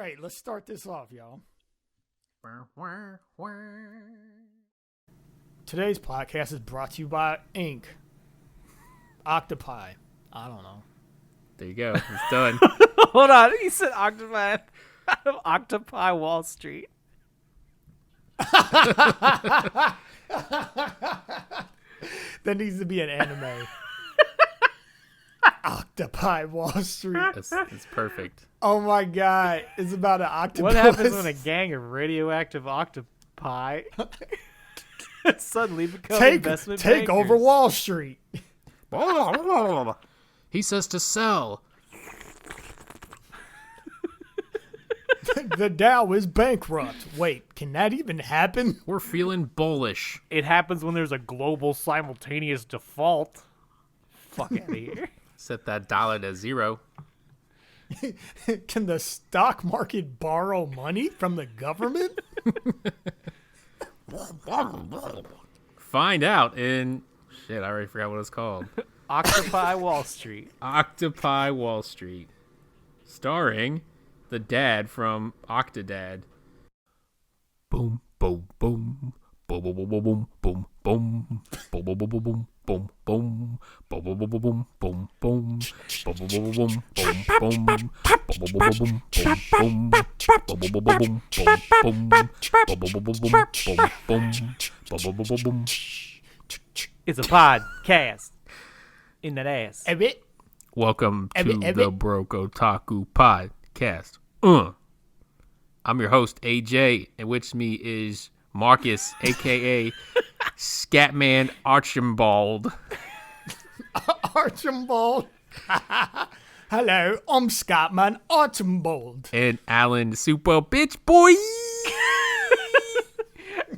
right, let's start this off, y'all. Today's podcast is brought to you by Ink. Octopi. I don't know. There you go. It's done. Hold on. He said Octopi out of Octopi Wall Street. That needs to be an anime. Octopi Wall Street. It's perfect. Oh my god. It's about an octopus. What happens when a gang of radioactive octopi suddenly become investment take bankers? over Wall Street? He says to sell. The Dow is bankrupt. Wait, can that even happen? We're feeling bullish. It happens when there's a global simultaneous default. Fuck out of here. Set that dollar to zero. Can the stock market borrow money from the government? Find out in... Shit, I already forgot what it's called. Octopi Wall Street. Octopi Wall Street. Starring the dad from Octodad. Boom, boom, boom. Boom, boom, boom, boom, boom, boom. Boom, boom, boom, boom, boom. Boom, boom, boom, boom, boom, boom, boom, boom, boom, boom, boom, boom, boom, boom, boom. It's a podcast in that ass. Welcome to Ebit. the Broke Otaku podcast. I'm your host, AJ, and with me is Marcus, a.k.a. Scatman Archibald. Archibald. Hello, I'm Scatman Archibald. And Alan, super bitch boy.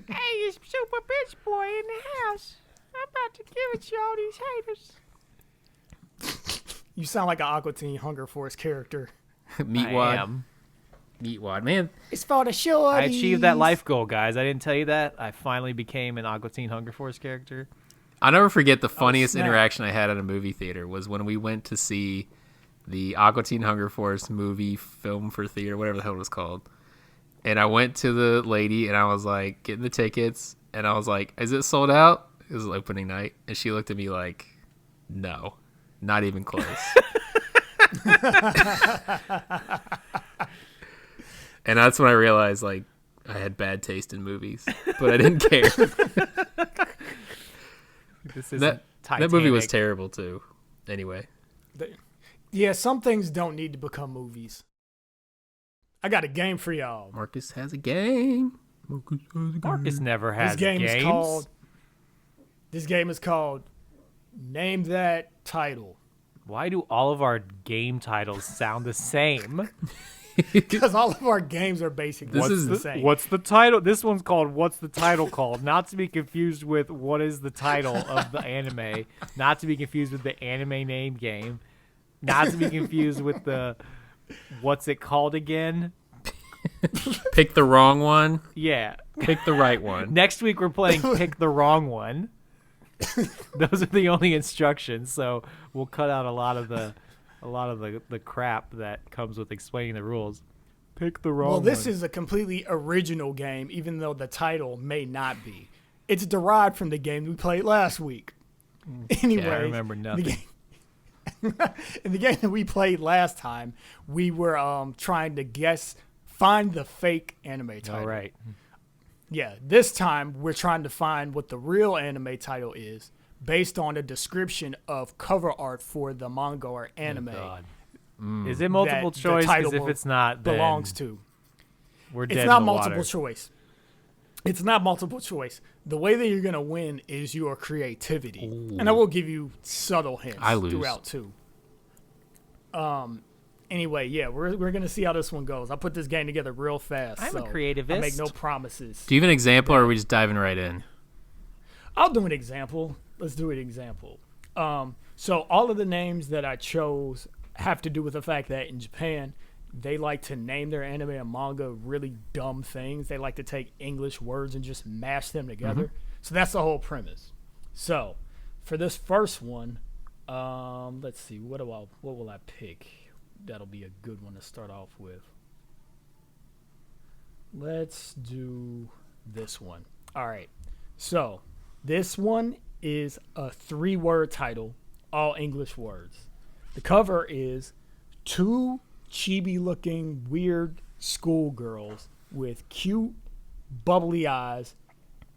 Hey, it's Super Bitch Boy in the house. I'm about to give it to all these haters. You sound like an Aqua Teen Hunger Force character. Meatwad. Meatwad, man. It's for the shorties. I achieved that life goal, guys. I didn't tell you that. I finally became an Aqua Teen Hunger Force character. I'll never forget the funniest snap. interaction I had at a movie theater was when we went to see the Aqua Teen Hunger Force movie film for theater, whatever the hell it was called. And I went to the lady and I was like, getting the tickets. And I was like, is it sold out? It was opening night. And she looked at me like, no, not even close. And that's when I realized, like, I had bad taste in movies, but I didn't care. That movie was terrible, too. Anyway. Yeah, some things don't need to become movies. I got a game for y'all. Marcus has a game. Marcus never has This games. game is called Name That Title. Why do all of our game titles sound the same? Because all of our games are basically the same. What's the title? This one's called What's the Title Called? Not to be confused with what is the title of the anime. Not to be confused with the anime name game. Not to be confused with the what's it called again? Pick the wrong one. Yeah. Pick the right one. Next week we're playing Pick the Wrong One. Those are the only instructions, so we'll cut out a lot of the crap that comes with explaining the rules. Pick the wrong one. Well, this is a completely original game, even though the title may not be. It's derived from the game we played last week. Anyway, I remember nothing. In the game that we played last time, we were trying to find the fake anime title. All right. Yeah, this time we're trying to find what the real anime title is based on a description of cover art for the manga or anime. Oh, God. Is it multiple choice? Because if it's not, then belongs to. We're dead It's not in the multiple water. choice. It's not multiple choice. The way that you're going to win is your creativity. Ooh. And I will give you subtle hints I lose. throughout, too. Anyway, yeah, we're going to see how this one goes. I put this game together real fast. I'm a so creativist. I make no promises. Do you have an example, or are we just diving right in? I'll do an example. Let's do an example. So all of the names that I chose have to do with the fact that in Japan, they like to name their anime and manga really dumb things. They like to take English words and just mash them together. So that's the whole premise. So for this first one, let's see, what will I pick? That'll be a good one to start off with. Let's do this one. All right. So this one is a 3-word title, all English words. The cover is 2 chibi-looking weird schoolgirls with cute, bubbly eyes,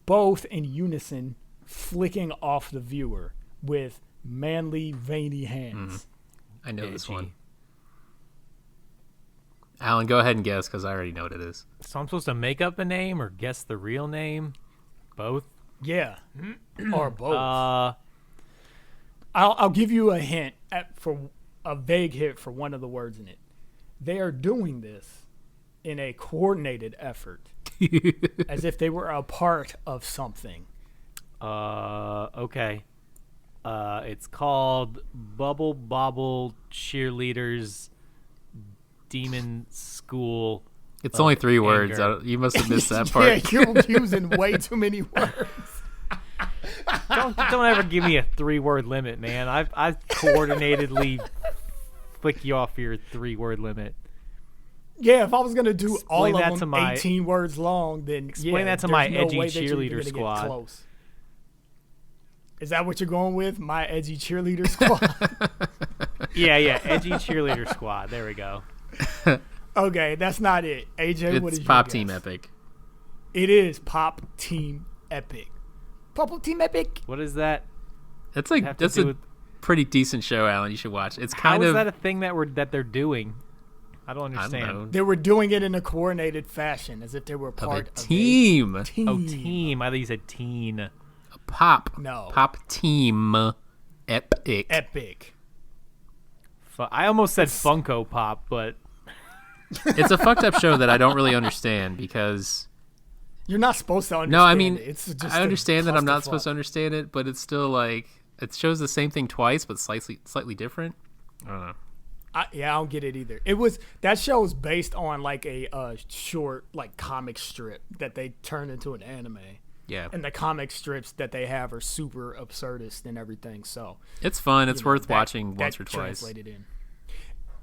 both in unison, flicking off the viewer with manly, veiny hands. I know this Edgy. one. Alan, go ahead and guess because I already know what it is. So I'm supposed to make up a name or guess the real name? Both? Yeah, or both. Uh, I'll give you a hint for a vague hint for one of the words in it. They are doing this in a coordinated effort, as if they were a part of something. okay. It's called Bubble Bobble Cheerleaders Demon School. It's only 3 words. anger. You must have missed that part. Yeah, you're using way too many words. Don't ever give me a 3-word limit, man. I've coordinatedly flick you off your 3-word limit. Yeah, if I was gonna do all Explain that of to them my- 18 words long, then Explain that to there's my no edgy way that you're cheerleader gonna get squad. close. Is that what you're going with? My edgy cheerleader squad? Yeah, edgy cheerleader squad. There we go. Okay, that's not it. AJ, what is It's your Pop guess? Team Epic. It is Pop Team Epic. Pop Team Epic. What is that? That's like Have to that's do a with- pretty decent show, Alan. You should watch. It's How kind is of that a thing that they're doing? I don't I don't understand. know. They were doing it in a coordinated fashion, as if they were Of part a of team. a team. Oh, team. I thought you said teen. Pop. No. Pop Team Epic. Epic. I almost said Funko Pop, but It's a fucked up show that I don't really understand because You're not supposed to understand. no, I mean it's just I understand that I'm not supposed to clusterfuck. understand it, but it's still like it shows the same thing twice but slightly different. I don't know. I don't get it either. It was that show is based on like a short like comic strip that they turned into an anime, Yeah. and the comic strips that they have are super absurdist and everything. So It's fun. It's you know, worth that- watching that once or twice. translated in.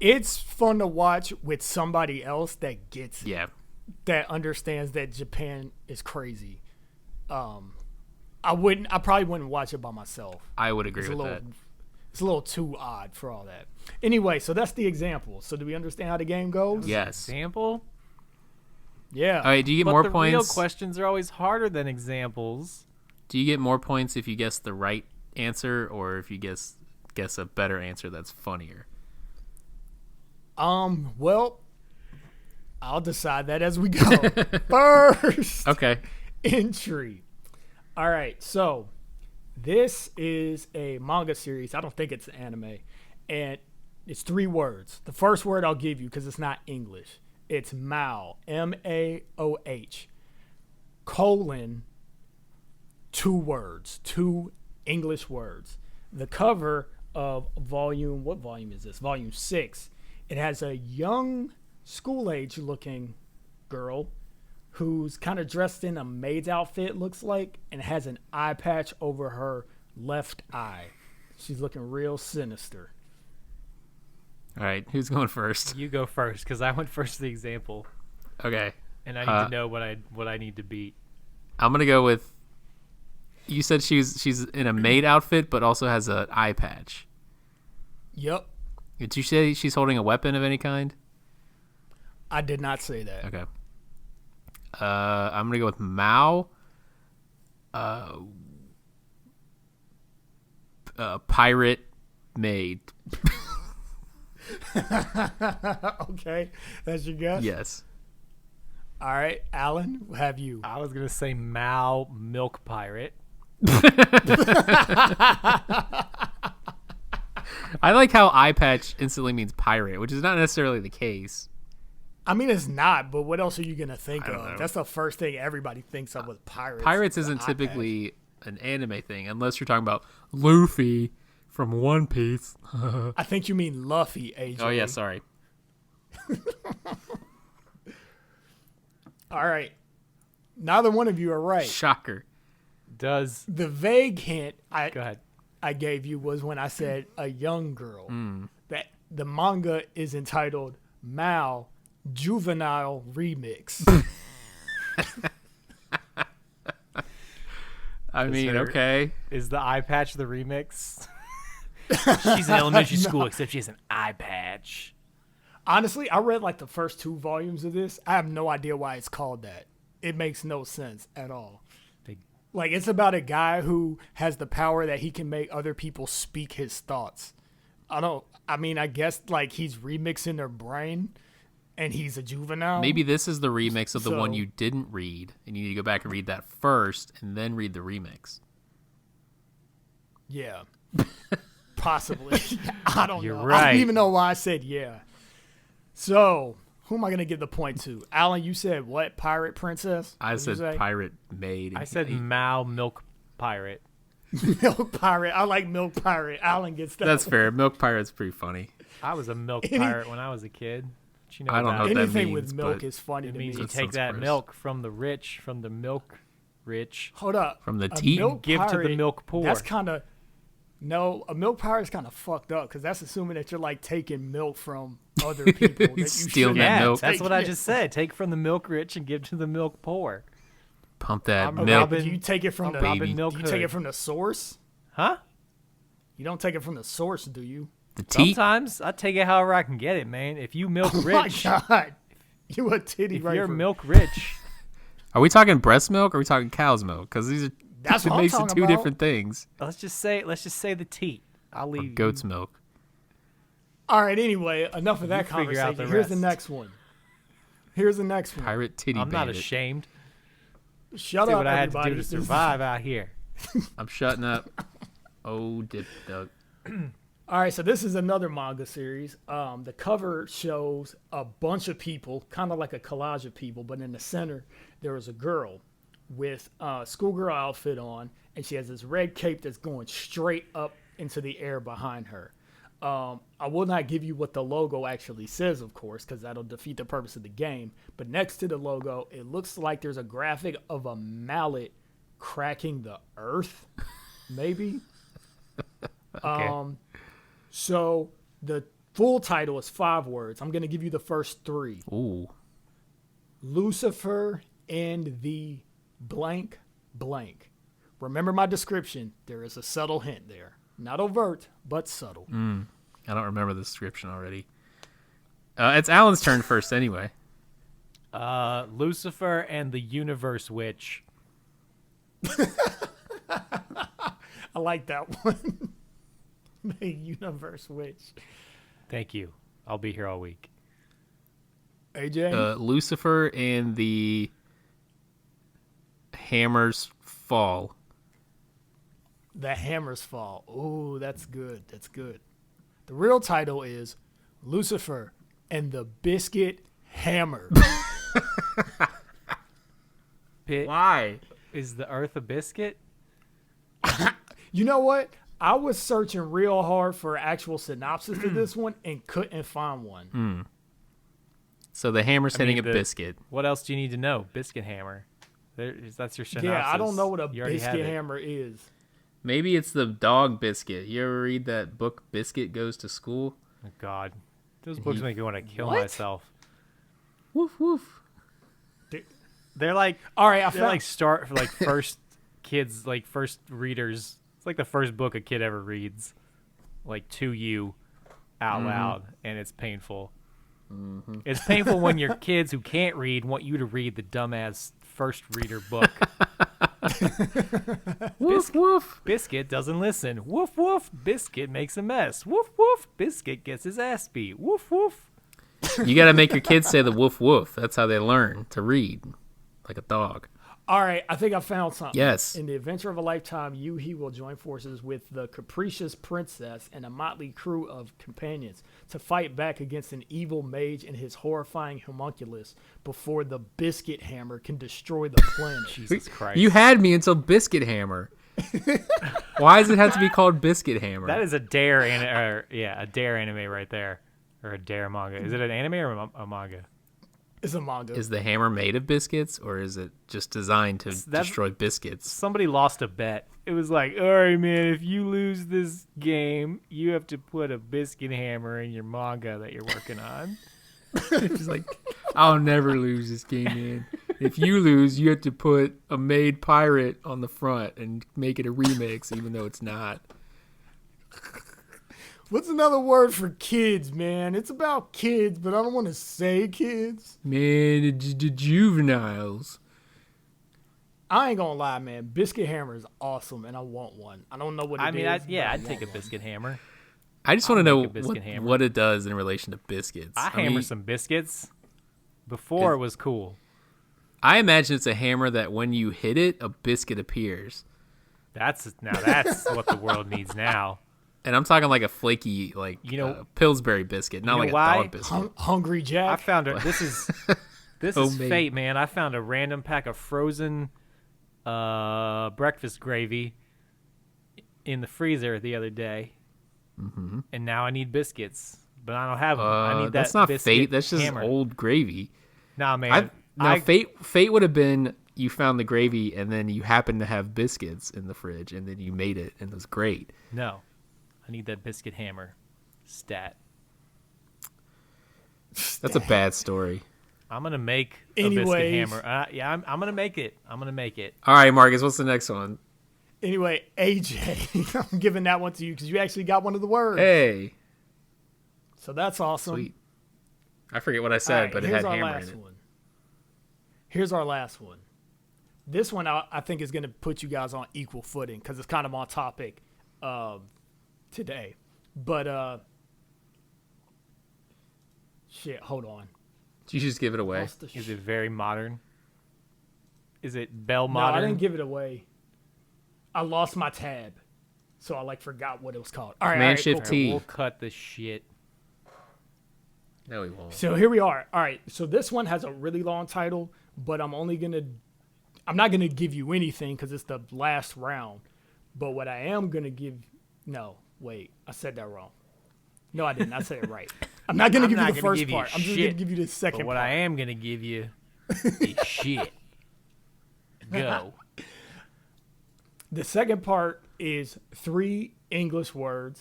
It's fun to watch with somebody else that gets it, Yeah. that understands that Japan is crazy. I probably wouldn't watch it by myself. I would agree It's a with little, that. it's a little too odd for all that. Anyway, so that's the example. So do we understand how the game goes? Yes. example. Yeah. All right, do you get But more the real points? questions are always harder than examples. Do you get more points if you guess the right answer or if you guess a better answer that's funnier? Well, I'll decide that as we go. First Okay. entry. All right, so this is a manga series. I don't think it's an anime, and it's 3 words. The first word I'll give you because it's not English. It's Mao, MAOH, colon, 2 words, 2 English words. The cover of what volume is this? Volume 6. It has a young school-age looking girl who's kind of dressed in a maid's outfit, looks like, and has an eye patch over her left eye. She's looking real sinister. All right, who's going first? You go first because I went first to the example, Okay. and I need to know what I need to beat. I'm going to go with you said she's in a maid outfit but also has an eye patch. Yep, Did you say she's holding a weapon of any kind? I did not say that. Okay. I'm gonna go with Mao. Pirate maid. Okay, that's your guess? Yes. All right, Alan, have you? I was gonna say Mao Milk Pirate. I like how eye patch instantly means pirate, which is not necessarily the case. I mean, it's not, but what else are you going to think I don't of? know. That's the first thing everybody thinks of with pirates. Pirates the isn't eye typically an anime thing, unless you're talking about Luffy from One Piece. patch. I think you mean Luffy, AJ. Oh yeah, sorry. All right. Neither one of you are right. Shocker. Does The vague hint go ahead. I gave you was when I said a young girl. Hmm. That the manga is entitled Mao Juvenile Remix. I mean, her- okay. Is the eye patch the remix? She's in elementary school, except she has an eye patch. Honestly, I read like the first 2 volumes of this. I have no idea why it's called that. It makes no sense at all. Like, it's about a guy who has the power that he can make other people speak his thoughts. I guess like he's remixing their brain and he's a juvenile. Maybe this is the remix of the one So- you didn't read, and you need to go back and read that first, and then read the remix. Yeah. Possibly. I don't You're know. I right. don't even know why I said yeah. So, who am I going to give the point to? Alan, you said what? Pirate Princess? I What'd you said say? pirate maid. I said Mao Milk Pirate. Milk Pirate. I like Milk Pirate. Alan gets that. That's one. fair. Milk pirate's pretty funny. I was a milk pirate when I was a kid. What you know I don't about know it? what that Anything means, with milk but is funny It to means me. you That take sounds that gross. milk from the rich, from the milk rich. Hold up. From the A tea. milk Give to the pirate, milk poor. That's kind of... No, a milk pirate is kind of fucked up because that's assuming that you're like taking milk from other people. that you Stealing shouldn't that Yeah, milk. that's take. what I just said. Take from the milk rich and give to the milk poor. Pump that I'm milk. robbing- Do you take it from I'm the robbing baby. milk Do you take hood. it from the source? Huh? You don't take it from the source, do you? The tea. Sometimes I take it however I can get it, man. If you milk Oh rich, my god, you a titty if raper. you're milk rich, Are we talking breast milk or are we talking cow's milk? Because these are That's it what I'm makes it talking two about. different things. let's just say the teat. I'll Or leave goat's milk. All right. Anyway, enough of that You figure out conversation. the Here's the rest. next one. Here's the next one. Pirate titty I'm not bandit. ashamed. Shut See up, what I had to everybody. do to This is- survive out here. I'm shutting up. Oh, dip duck. All right, so this is another manga series. The cover shows a bunch of people, kind of like a collage of people, but in the center there is a girl with a schoolgirl outfit on, and she has this red cape that's going straight up into the air behind her. I will not give you what the logo actually says, of course, because that'll defeat the purpose of the game. But next to the logo, it looks like there's a graphic of a mallet cracking the earth, maybe. Okay. So the full title is 5 words. I'm going to give you the first 3. Ooh. Lucifer and the blank blank. Remember my description. There is a subtle hint there. Not overt, but subtle. I don't remember the description already. It's Alan's turn first anyway. Lucifer and the Universe Witch. I like that one. The Universe Witch. Thank you. I'll be here all week. AJ? Lucifer and the Hammers Fall. The Hammers Fall. Ooh, that's good. That's good. The real title is Lucifer and the Biscuit Hammer. Why? Is the Earth a biscuit? You know what? I was searching real hard for actual synopsis to this one and couldn't find one. So the hammer's hitting mean, a biscuit. What else do you need to know? Biscuit hammer. That's your synopsis. Yeah, I don't know what a You already have biscuit it. hammer is. Maybe it's the dog biscuit. You ever read that book, Biscuit Goes to School? Oh, God. Those books make me want to kill What? myself. Woof woof. They're like, All right, they're like start for like first kids, like first readers. It's like the first book a kid ever reads, like to you, out loud, and it's painful. It's painful when your kids who can't read want you to read the dumbass first reader book. Woof woof. Biscuit doesn't listen. Woof woof. Biscuit makes a mess. Woof woof. Biscuit gets his ass beat. Woof woof. You got to make your kids say the woof woof. That's how they learn to read, like a dog. All right, I think I found something. Yes. In the adventure of a lifetime, he will join forces with the capricious princess and a motley crew of companions to fight back against an evil mage and his horrifying homunculus before the biscuit hammer can destroy the planet. Jesus Christ. You had me until Biscuit Hammer. Why does it have to be called Biscuit Hammer? That is a Dare a Dare anime right there, or a Dare manga. Is it an anime or a manga? It's a manga. Is the hammer made of biscuits, or is it just designed to That's- destroy biscuits? Somebody lost a bet. It was like, all right, man, if you lose this game, you have to put a biscuit hammer in your manga that you're working on. It's like, I'll never lose this game, man. If you lose, you have to put a made pirate on the front and make it a remix, even though it's not. What's another word for kids, man? It's about kids, but I don't want to say kids. Man, the juveniles. I ain't gonna lie, man. Biscuit Hammer is awesome, and I want one. I don't know what it is. I'd take a biscuit hammer. I just want to know make a biscuit hammer. what it does in relation to biscuits. I hammer some biscuits. Before it was cool. I imagine it's a hammer that when you hit it, a biscuit appears. That's what the world needs now. And I'm talking like a flaky, Pillsbury biscuit, not like why? a dog biscuit. Hungry Jack. I found it. This is fate, man. I found a random pack of frozen breakfast gravy in the freezer the other day, and now I need biscuits, but I don't have them. I need that. That's not biscuit fate. That's just hammer. old gravy. Nah, man. Fate would have been you found the gravy and then you happened to have biscuits in the fridge and then you made it and it was great. No, I need that biscuit hammer. Stat. That's a bad story. I'm gonna make a biscuit hammer. I'm gonna make it. I'm gonna make it. All right, Marcus, what's the next one? Anyway, AJ, I'm giving that one to you because you actually got one of the words. Hey. So that's awesome. Sweet. I forget what I said, but it had hammer in it. Here's our last one. This one I think is going to put you guys on equal footing because it's kind of on topic today. But, shit, hold on. Did you just give it away? Is it very modern? Is it Bell modern? No, I didn't give it away. I lost my tab. So I forgot what it was called. All right, Command Shift T. We'll cut the shit. No, we won't. So here we are. All right. So this one has a really long title, but I'm not going to give you anything because it's the last round. But what I am going to give, no, wait, I said that wrong. No, I didn't. I said it right. I'm not going to give you the first part. I'm just going to give you the second part. What I am going to give you is shit. Go. The second part is 3 English words,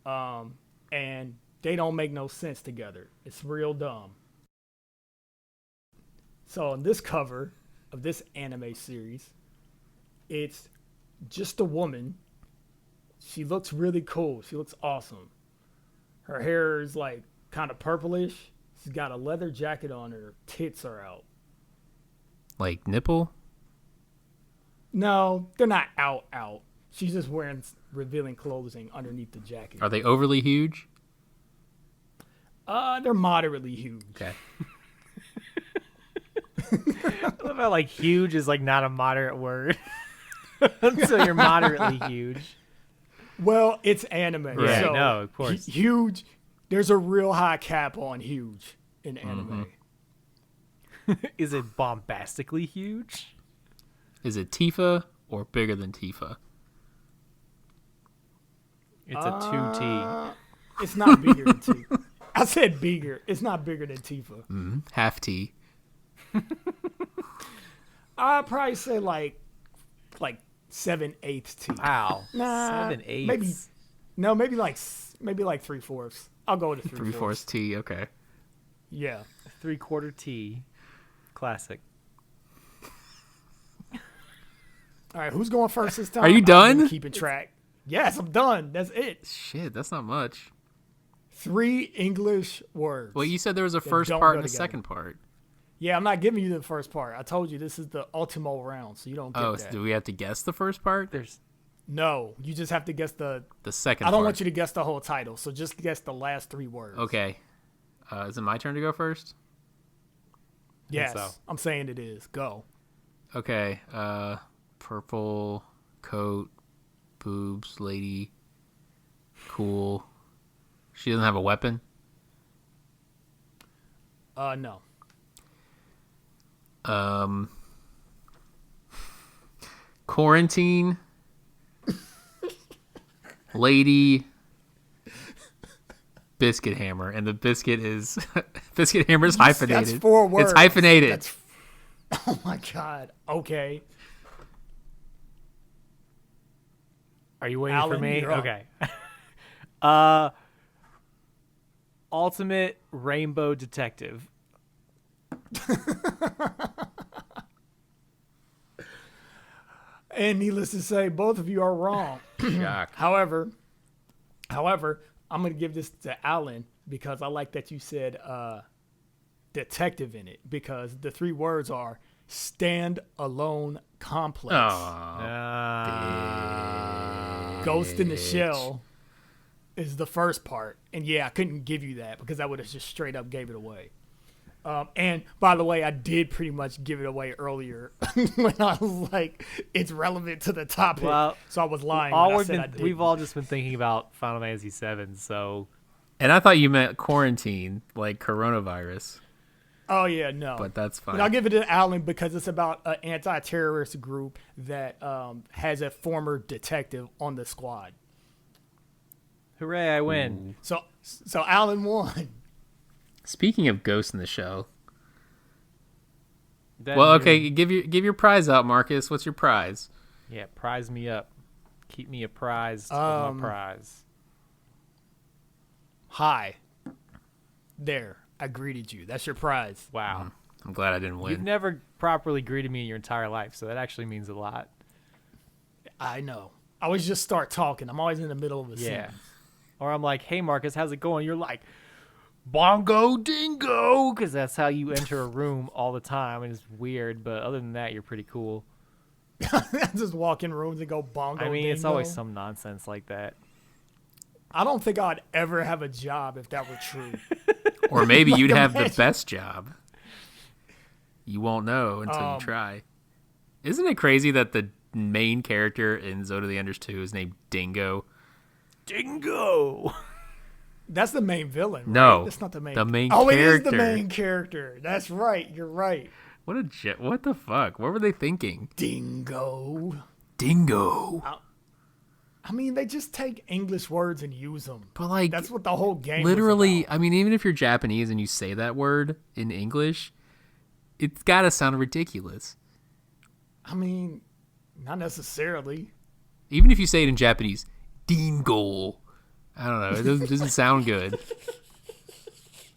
and they don't make no sense together. It's real dumb. So on this cover of this anime series, it's just a woman. She looks really cool. She looks awesome. Her hair is kind of purplish. She's got a leather jacket on. Her tits are out. Like nipple? No, they're not out. She's just wearing revealing clothing underneath the jacket. Are they overly huge? They're moderately huge. Okay. I love how huge is not a moderate word. So you're moderately huge. Well, it's anime. Right. So No, of course. Huge. There's a real high cap on huge in anime. Is it bombastically huge? Is it Tifa or bigger than Tifa? It's a 2T. It's not bigger than Tifa. I said bigger. It's not bigger than Tifa. Half T. I'd probably say like 7/8 T. Wow. Nah, 7/8. maybe like 3/4. I'll go with 3/4. 3/4 T. Okay. Yeah. 3/4 T. Classic. All right, who's going first this time? Are you done? I'm keeping track. Yes, I'm done. That's it. Shit, that's not much. 3 English words. Well, you said there was a first don't part go and a together. second part. Yeah, I'm not giving you the first part. I told you this is the ultimo round, so you don't get Oh, that. so do we have to guess the first part? No, you just have to guess the second I don't part. want you to guess the whole title, so just guess the last 3 words. Okay. Is it my turn to go first? Yes, so. I'm saying it is. Go. Okay. Purple coat, boobs, lady, cool. She doesn't have a weapon? No. Quarantine, lady, biscuit hammer, and the biscuit is biscuit hammer is hyphenated. That's 4 words. It's hyphenated. Oh my god. Okay. Are you waiting for Alan, me? you're up. Okay. Ultimate Rainbow Detective. And needless to say, both of you are wrong. Shock. However, I'm gonna give this to Alan because I like that you said detective in it because the 3 words are stand alone complex. Ghost in the Shell is the first part, and yeah, I couldn't give you that because I would have just straight up gave it away. And by the way, I did pretty much give it away earlier when I was like, it's relevant to the topic. Well, so I was lying. When I said I didn't. We've all just been thinking about Final Fantasy VII, so. And I thought you meant quarantine, like coronavirus. Oh yeah, no. But that's fine. But I'll give it to Alan because it's about an anti-terrorist group that has a former detective on the squad. Hooray! I win. So Alan won. Speaking of Ghost in the Shell. Then Well, okay, give your prize out, Marcus. What's your prize? Yeah, prize me up. Keep me apprised of my prize. Hi. There. I greeted you. That's your prize. Wow. I'm glad I didn't win. You've never properly greeted me in your entire life, so that actually means a lot. I know. I always just start talking. I'm always in the middle of a Yeah. sentence. Or I'm like, hey, Marcus, how's it going? You're like, bongo dingo, because that's how you enter a room all the time, and it's weird, but other than that, you're pretty cool. Just walk in rooms and go bongo. I mean, it's dingo. always some nonsense like that. I don't think I'd ever have a job if that were true. Or maybe you'd have the imagine. best job. You won't know until you try. Isn't it crazy that the main character in Zone of the Enders 2 is named Dingo? Dingo! That's the main villain, right? No, That's not the main. the main Oh, it is the character. main character. That's right. You're right. What the fuck? What were they thinking? Dingo. Dingo. I mean, they just take English words and use them. But like, That's what the whole game literally, was about. I mean, even if you're Japanese and you say that word in English, it's gotta sound ridiculous. I mean, not necessarily. Even if you say it in Japanese, dingo. I don't know. It doesn't sound good. It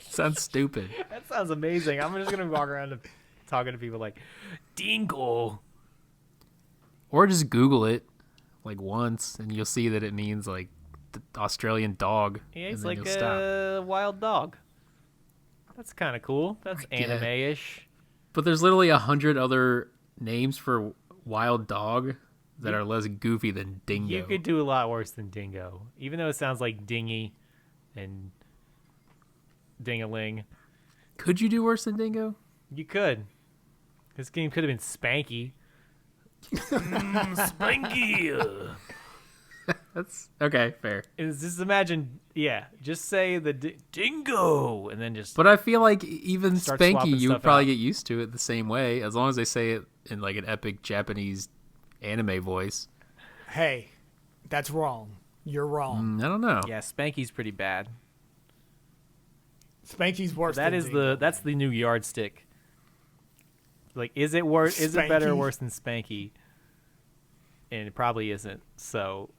sounds stupid. That sounds amazing. I'm just going to walk around and talking to people like, dingo. Or just Google it like once and you'll see that it means like the Australian dog. Yeah, and it's then like you'll stop. a wild dog. That's kind of cool. That's I guess. anime-ish. But there's literally 100 other names for wild dog that are less goofy than dingo. You could do a lot worse than dingo. Even though it sounds like dingy and ding-a-ling. Could you do worse than dingo? You could. This game could have been Spanky. Spanky! That's okay, fair. Just imagine, just say the dingo, and then just... But I feel like even Start Spanky, swapping you would stuff probably out. get used to it the same way, as long as they say it in like an epic Japanese anime voice. Hey, that's wrong. You're wrong. I don't know. Yeah, Spanky's pretty bad. Spanky's worse. That than is Dingo. that's the new yardstick. Like, is it worse? Is it better or Spanky. worse than Spanky? And it probably isn't. So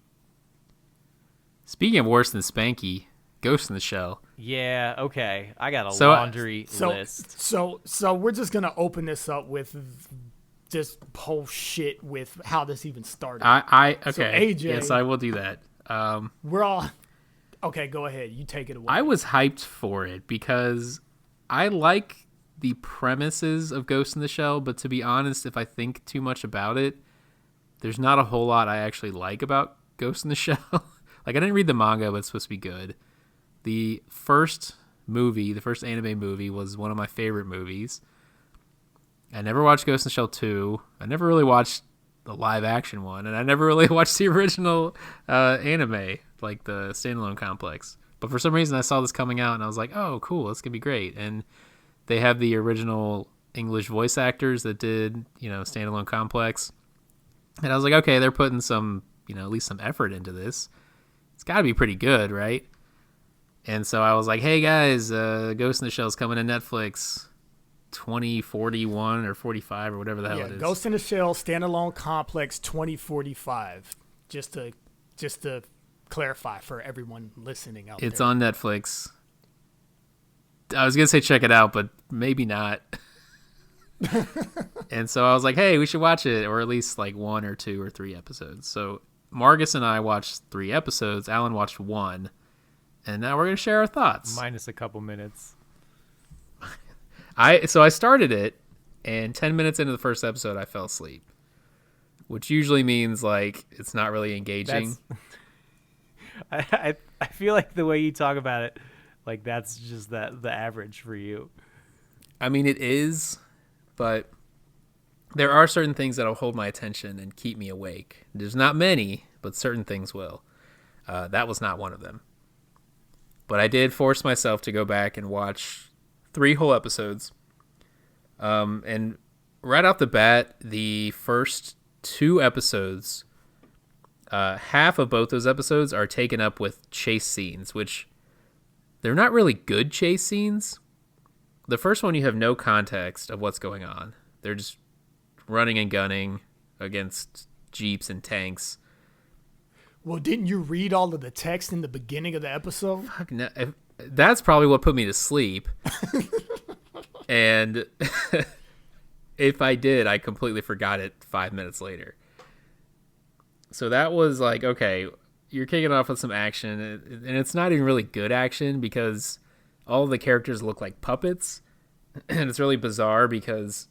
Speaking of worse than Spanky, Ghost in the Shell. yeah, okay. I got a So- laundry So list. so we're just gonna open this up with this whole shit with how this even started. I okay. So, AJ yes, I will do that. We're all okay. Go ahead. You take it away. I was hyped for it because I like the premises of Ghost in the Shell, but to be honest, if I think too much about it, there's not a whole lot I actually like about Ghost in the Shell. Like, I didn't read the manga, but it's supposed to be good. The first anime movie, was one of my favorite movies. I never watched Ghost in the Shell 2. I never really watched the live action one, and I never really watched the original anime, like the standalone complex. But for some reason, I saw this coming out, and I was like, "Oh, cool! This could be great." And they have the original English voice actors that did, standalone complex, and I was like, "Okay, they're putting some, at least some effort into this. It's got to be pretty good, right?" And so I was like, "Hey guys, Ghost in the Shell is coming to Netflix." 2041 or 45 or whatever the hell it is. Ghost in the Shell standalone complex 2045. Just to clarify for everyone listening out It's there. on Netflix. I was gonna say check it out, but maybe not. And so I was like, hey, we should watch it, or at least like 1 or 2 or 3 episodes. So Marcus and I watched 3 episodes. Alan watched 1. And now we're going to share our thoughts. Minus a couple minutes. So I started it, and 10 minutes into the first episode, I fell asleep. Which usually means like it's not really engaging. I feel like the way you talk about it, like that's just the average for you. I mean, it is, but there are certain things that'll hold my attention and keep me awake. There's not many, but certain things will. That was not one of them. But I did force myself to go back and watch 3 whole episodes. And right off the bat, the first 2 episodes, half of both those episodes are taken up with chase scenes, which they're not really good chase scenes. The first one, you have no context of what's going on. They're just running and gunning against jeeps and tanks. Well, didn't you read all of the text in the beginning of the episode? Fuck no, that's probably what put me to sleep. And if I did, I completely forgot it 5 minutes later. So that was like, okay, you're kicking off with some action, and it's not even really good action because all of the characters look like puppets, and it's really bizarre because,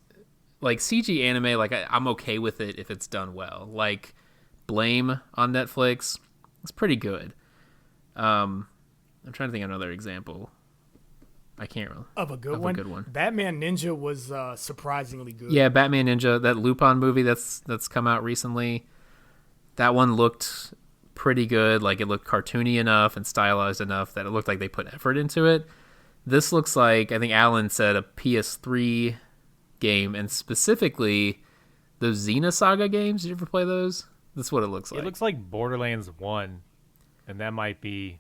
like, CG anime, like, I'm okay with it if it's done well. Like, Blame on Netflix, it's pretty good. I'm trying to think of another example. I can't really. Of a good one? Batman Ninja was surprisingly good. Yeah, Batman Ninja, that Lupin movie that's come out recently, that one looked pretty good. Like, it looked cartoony enough and stylized enough that it looked like they put effort into it. This looks like, I think Alan said, a PS3 game, and specifically those Xenosaga games. Did you ever play those? That's what it looks like. It looks like Borderlands 1, and that might be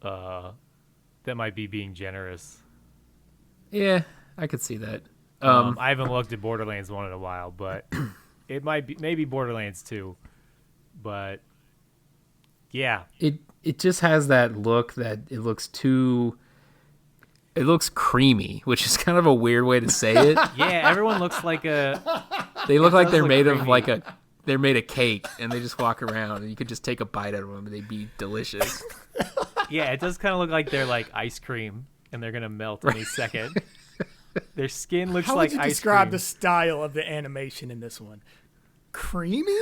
being generous. Yeah, I could see that. I haven't looked at Borderlands 1 in a while, but it might be maybe Borderlands 2. But yeah, it just has that look that it looks creamy, which is kind of a weird way to say it. Yeah, everyone looks like They look like they're made of like they're made of cake, and they just walk around, and you could just take a bite out of them, and they'd be delicious. Yeah, it does kind of look like they're like ice cream, and they're gonna melt any second. Their skin looks like ice cream. How would you describe the style of the animation in this one? Creamy?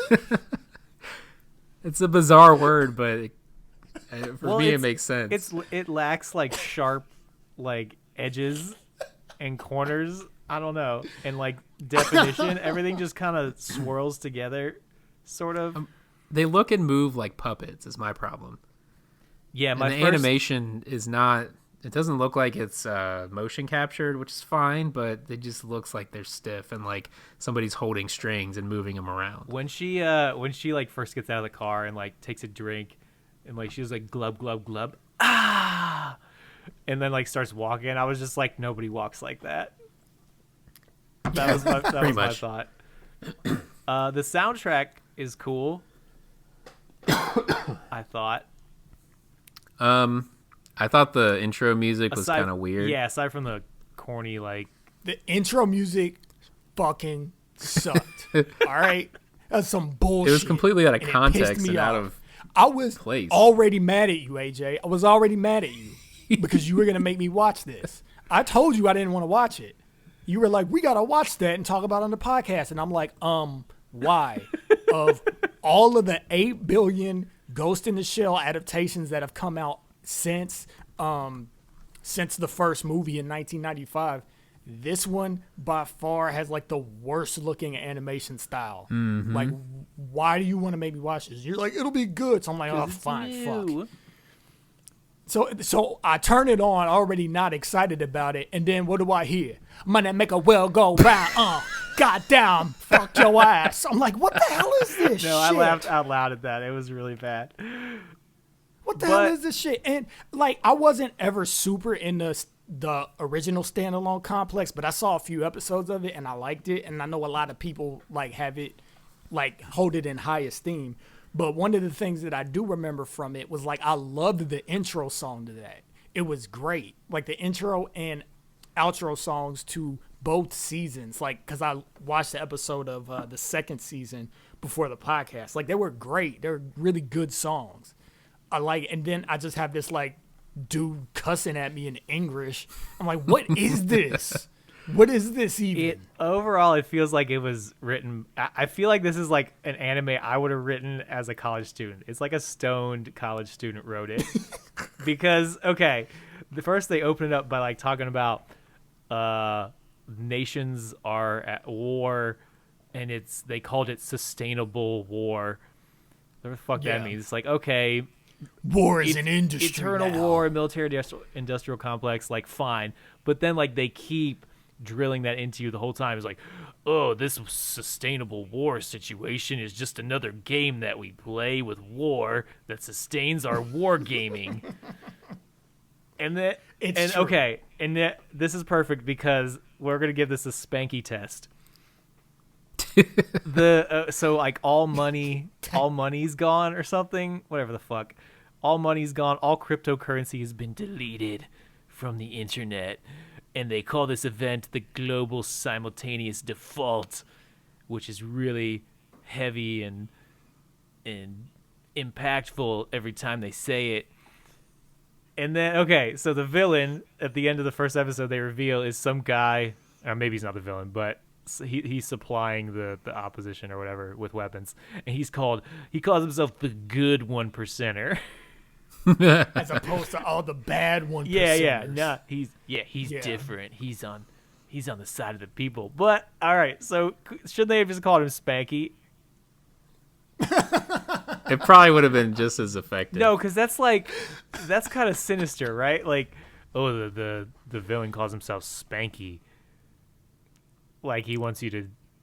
It's a bizarre word, but for me it makes sense. It lacks like sharp like edges and corners. I don't know, and like definition. Everything just kind of swirls together, sort of. They look and move like puppets. Is my problem. Yeah, the animation is not. It doesn't look like it's motion captured, which is fine, but it just looks like they're stiff and like somebody's holding strings and moving them around. When she like first gets out of the car and like takes a drink, and like she was like glub glub glub, and then like starts walking, I was just like, nobody walks like that. That was my thought. The soundtrack is cool. I thought. I thought the intro music was kind of weird. Yeah, aside from the corny, like... The intro music fucking sucked. All right? That's some bullshit. It was completely out of context and out of I was place. Already mad at you, AJ. I was already mad at you because you were going to make me watch this. I told you I didn't want to watch it. You were like, we got to watch that and talk about it on the podcast. And I'm like, why? Of all of the 8 billion Ghost in the Shell adaptations that have come out since the first movie in 1995, this one by far has like the worst looking animation style. Mm-hmm. Like, why do you want to make me watch this? You're like, it'll be good. So I'm like, oh, fine, fuck. So I turn it on, already not excited about it, and then what do I hear? Money make a well go round. Goddamn, fuck your ass. I'm like, what the hell is this shit? No, I laughed out loud at that. It was really bad. What the hell is this shit? And like, I wasn't ever super into the original standalone complex, but I saw a few episodes of it and I liked it, and I know a lot of people like have it, like hold it in high esteem. But one of the things that I do remember from it was like I loved the intro song to that. It was great. Like the intro and outro songs to both seasons, like, because I watched the episode of the second season before the podcast. Like, they were great. They were really good songs. I like, and then I just have this like dude cussing at me in English. I'm like, what is this? What is this even? Overall, it feels like it was written. I feel like this is like an anime I would have written as a college student. It's like a stoned college student wrote it. Because, okay, first they open it up by like talking about nations are at war, and they called it sustainable war. Whatever the fuck that means. It's like, okay, war is an industry eternal now. war, military industrial complex, like, fine. But then like they keep drilling that into you the whole time. It's like, oh, this sustainable war situation is just another game that we play with war that sustains our war gaming. And that, It's true. okay, and this is perfect because we're gonna give this a Spanky test. So like all money's gone or something, whatever the fuck. All money's gone. All cryptocurrency has been deleted from the internet. And they call this event the global simultaneous default, which is really heavy and impactful every time they say it. And then, okay, so the villain at the end of the first episode they reveal is some guy, or maybe he's not the villain, but he's supplying the opposition or whatever with weapons. And he calls himself the good 1%er. As opposed to all the bad 1%. Yeah. He's different. He's on the side of the people. But all right, so should they have just called him Spanky? It probably would have been just as effective. No, because that's kind of sinister, right? Like, oh, the villain calls himself Spanky. Like he wants you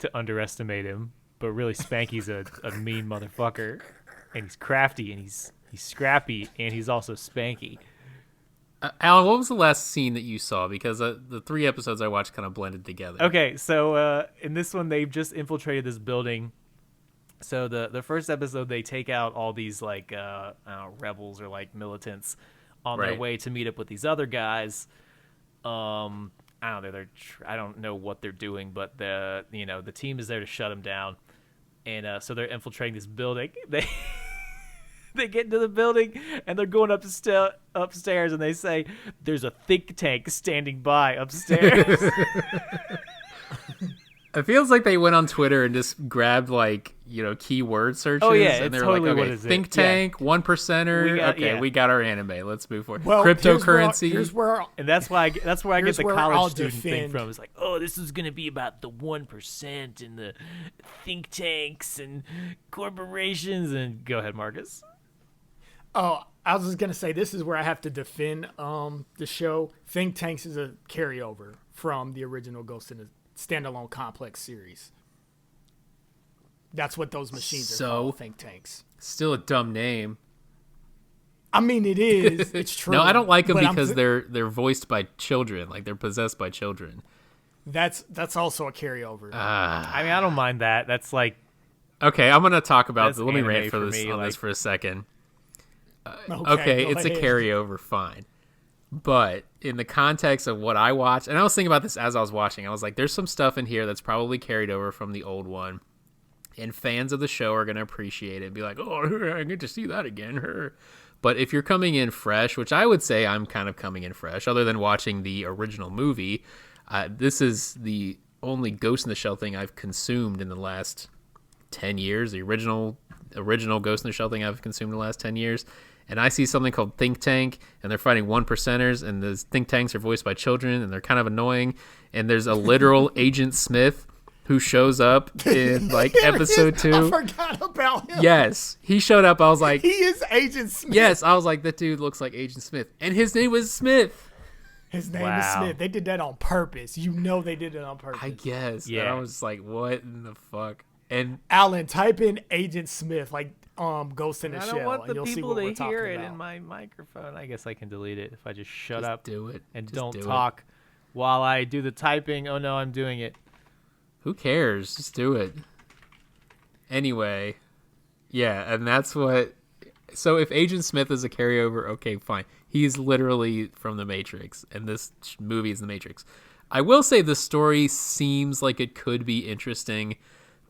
to underestimate him, but really Spanky's a mean motherfucker, and he's crafty, and he's scrappy, and he's also Spanky. Alan, what was the last scene that you saw? Because the 3 episodes I watched kind of blended together. Okay, so in this one, they've just infiltrated this building. So the first episode, they take out all these like I don't know, rebels or like militants on their way to meet up with these other guys. I don't know. I don't know what they're doing, but the team is there to shut them down, and so they're infiltrating this building. They get into the building, and they're going upstairs, and they say, there's a think tank standing by upstairs. It feels like they went on Twitter and just grabbed, like, keyword searches. Oh, yeah, and it's they're totally like, what okay, is it? think tank, 1%er. We got our anime. Let's move forward. Well, Cryptocurrency. And that's where I get the college student thing defend. from. It's like, oh, this is going to be about the 1% and the think tanks and corporations. And go ahead, Marcus. Oh, I was just gonna say this is where I have to defend the show. Think Tanks is a carryover from the original Ghost in the Standalone Complex series. That's what those machines are called, Think Tanks. Still a dumb name. I mean, it is. It's true. No, I don't like them because they're voiced by children. Like they're possessed by children. That's also a carryover. I mean, I don't mind that. That's like, okay, I'm gonna talk about. Let me anime rant for this me, on like- this for a second. Okay, it's ahead. a carryover, fine. But in the context of what I watched, and I was thinking about this as I was watching, I was like, there's some stuff in here that's probably carried over from the old one. And fans of the show are going to appreciate it and be like, oh, I get to see that again. But if you're coming in fresh, which I would say I'm kind of coming in fresh, other than watching the original movie, this is the only Ghost in the Shell thing I've consumed in the last 10 years. The original Ghost in the Shell thing I've consumed in the last 10 years. And I see something called Think Tank, and they're fighting 1%ers, and the Think Tanks are voiced by children, and they're kind of annoying. And there's a literal Agent Smith who shows up in like episode 2. I forgot about him. Yes, he showed up. I was like, He is Agent Smith. yes, I was like, that dude looks like Agent Smith, and his name was Smith. His name is Wow. Smith. They did that on purpose. You know they did it on purpose. I guess. Yeah. And I was like, what in the fuck? And Alan, type in Agent Smith, like Ghost in the I Shell, don't want and the you'll see people what to we're talking hear it about. in my microphone. I guess I can delete it if I just shut just up do it. and Just don't do it. talk while I do the typing. Oh no, I'm doing it. Who cares? Just do it. Anyway, yeah, and that's what. So if Agent Smith is a carryover, okay, fine. He's literally from The Matrix, and this movie is The Matrix. I will say the story seems like it could be interesting,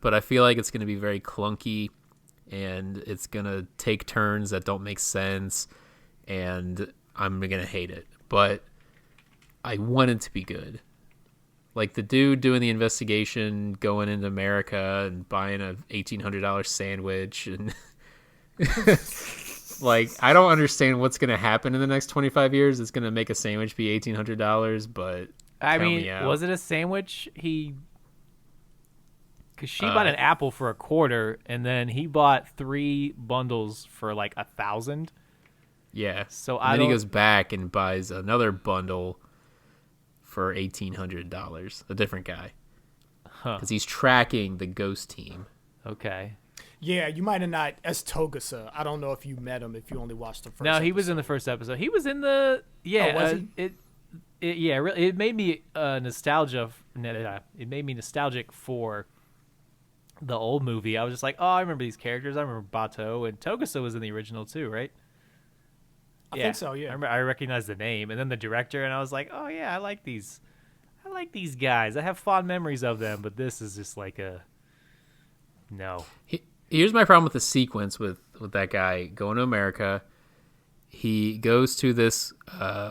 but I feel like it's going to be very clunky, and it's going to take turns that don't make sense, and I'm going to hate it. But I want it to be good. Like the dude doing the investigation, going into America and buying a $1,800 sandwich, and like I don't understand what's going to happen in the next 25 years. It's going to make a sandwich be $1,800, but I count mean, me out. was it a sandwich? Because she bought an apple for $0.25, and then he bought 3 bundles for like 1,000. Yeah. So and then he goes back and buys another bundle for $1,800. A different guy, because he's tracking the ghost team. Okay. Yeah, you might have not. As Togasa, I don't know if you met him if you only watched the first. No, he was in the first episode. He was in the was he? It made me nostalgia. It made me nostalgic for the old movie. I was just like, oh, I remember these characters. I remember Bato, and Togasa was in the original too, right? I think so. Yeah. I recognized the name, and then the director, and I was like, oh yeah, I like these guys. I have fond memories of them, but this is just like a no. Here's my problem with the sequence with that guy going to America. He goes to this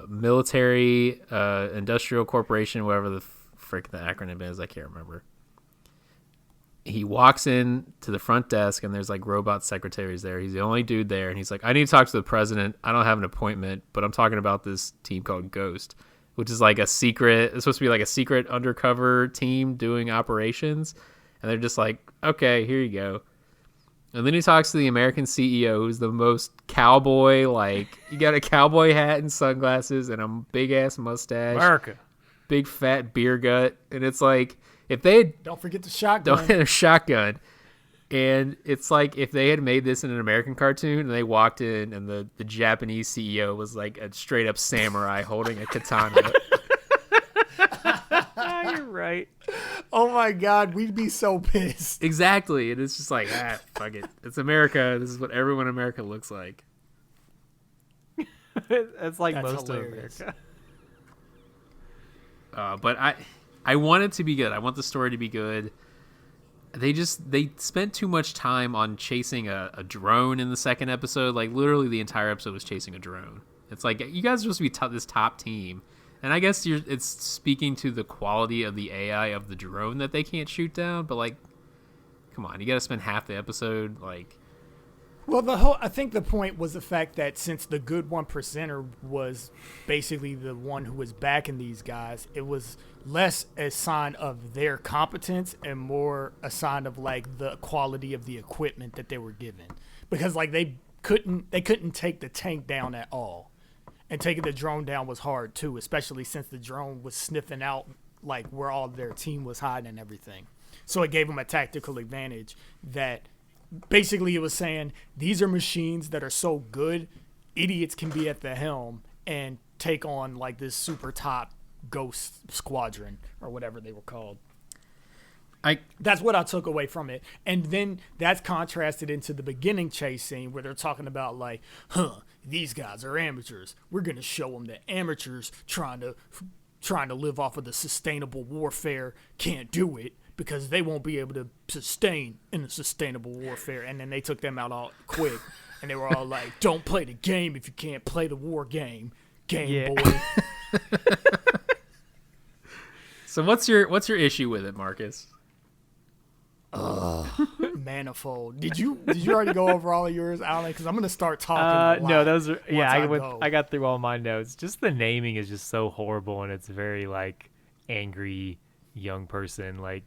military industrial corporation, whatever the frick the acronym is. I can't remember. He walks in to the front desk, and there's like robot secretaries there. He's the only dude there, and he's like, I need to talk to the president. I don't have an appointment, but I'm talking about this team called Ghost, which is like a secret. It's supposed to be like a secret undercover team doing operations. And they're just like, okay, here you go. And then he talks to the American CEO, who's the most cowboy, like, you got a cowboy hat and sunglasses and a big-ass mustache. America. Big, fat beer gut. And it's like, if they had... Don't forget the shotgun. A shotgun. And it's like, if they had made this in an American cartoon, and they walked in, and the Japanese CEO was like a straight-up samurai holding a katana. You're right. Oh my God, we'd be so pissed. Exactly. And it's just like, fuck it. It's America. This is what everyone in America looks like. It's like That's most hilarious. of America. But I want it to be good. I want the story to be good. They spent too much time on chasing a drone in the second episode. Like, literally the entire episode was chasing a drone. It's like, you guys are supposed to be this top team. And I guess it's speaking to the quality of the AI of the drone that they can't shoot down. But, like, come on. You got to spend half the episode, like... Well, I think the point was the fact that since the good 1%er was basically the one who was backing these guys, it was less a sign of their competence and more a sign of like the quality of the equipment that they were given. Because like they couldn't take the tank down at all. And taking the drone down was hard too, especially since the drone was sniffing out like where all their team was hiding and everything. So it gave them a tactical advantage that basically it was saying these are machines that are so good, idiots can be at the helm and take on like this super top ghost squadron or whatever they were called. That's what I took away from it. And then that's contrasted into the beginning chase scene where they're talking about like, these guys are amateurs. We're going to show them that amateurs trying to live off of the sustainable warfare can't do it because they won't be able to sustain in the sustainable warfare. And then they took them out all quick. And they were all like, don't play the game if you can't play the war game. Boy. So what's your issue with it, Marcus? Manifold. Did you already go over all of yours, Alan? Because I'm gonna start talking. No, those are I got through all my notes. Just the naming is just so horrible, and it's very like angry young person like